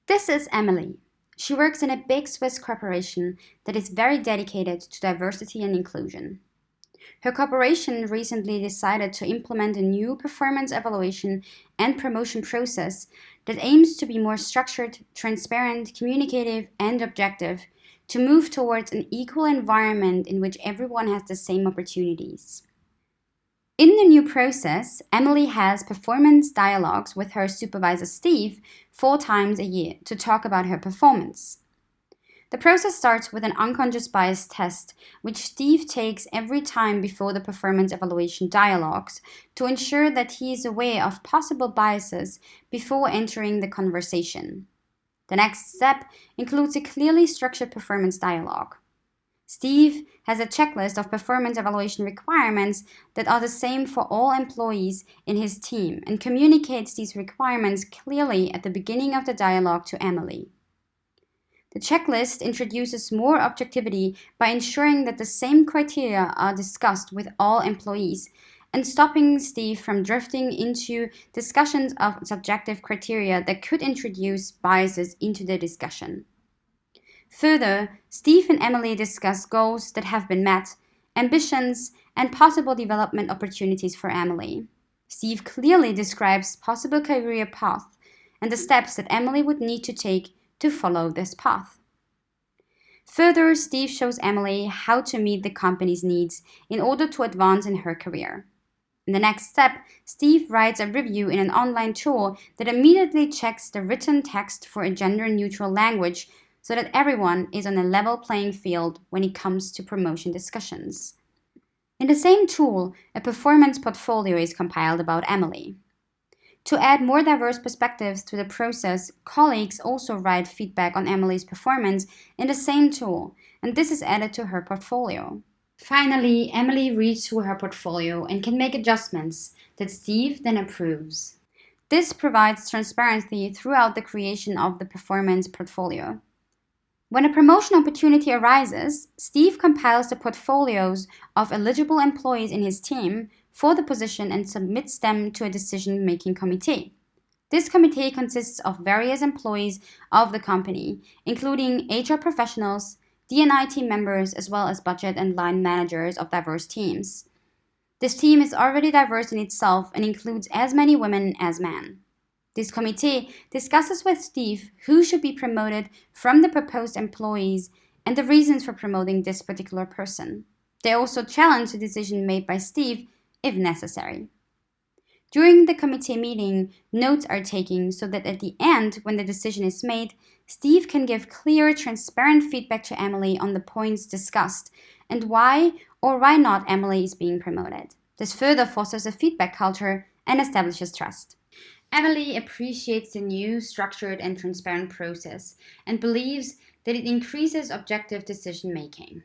This is Emily. She works in a big Swiss corporation that is very dedicated to diversity and inclusion. Her corporation recently decided to implement a new performance evaluation and promotion process that aims to be more structured, transparent, communicative, and objective to move towards an equal environment in which everyone has the same opportunities. In the new process, Emily has performance dialogues with her supervisor Steve 4 times a year to talk about her performance. The process starts with an unconscious bias test, which Steve takes every time before the performance evaluation dialogues to ensure that he is aware of possible biases before entering the conversation. The next step includes a clearly structured performance dialogue. Steve has a checklist of performance evaluation requirements that are the same for all employees in his team and communicates these requirements clearly at the beginning of the dialogue to Emily. The checklist introduces more objectivity by ensuring that the same criteria are discussed with all employees and stopping Steve from drifting into discussions of subjective criteria that could introduce biases into the discussion. Further, Steve and Emily discuss goals that have been met, ambitions, and possible development opportunities for Emily. Steve clearly describes possible career path and the steps that Emily would need to take to follow this path. Further, Steve shows Emily how to meet the company's needs in order to advance in her career. In the next step, Steve writes a review in an online tool that immediately checks the written text for a gender-neutral language so that everyone is on a level playing field when it comes to promotion discussions. In the same tool, a performance portfolio is compiled about Emily. To add more diverse perspectives to the process, colleagues also write feedback on Emily's performance in the same tool, and this is added to her portfolio. Finally, Emily reads through her portfolio and can make adjustments that Steve then approves. This provides transparency throughout the creation of the performance portfolio. When a promotion opportunity arises, Steve compiles the portfolios of eligible employees in his team for the position and submits them to a decision-making committee. This committee consists of various employees of the company, including HR professionals, D&I team members, as well as budget and line managers of diverse teams. This team is already diverse in itself and includes as many women as men. This committee discusses with Steve who should be promoted from the proposed employees and the reasons for promoting this particular person. They also challenge the decision made by Steve if necessary. During the committee meeting, notes are taken so that at the end, when the decision is made, Steve can give clear, transparent feedback to Emily on the points discussed and why or why not Emily is being promoted. This further fosters a feedback culture and establishes trust. Emily appreciates the new, structured and transparent process and believes that it increases objective decision-making.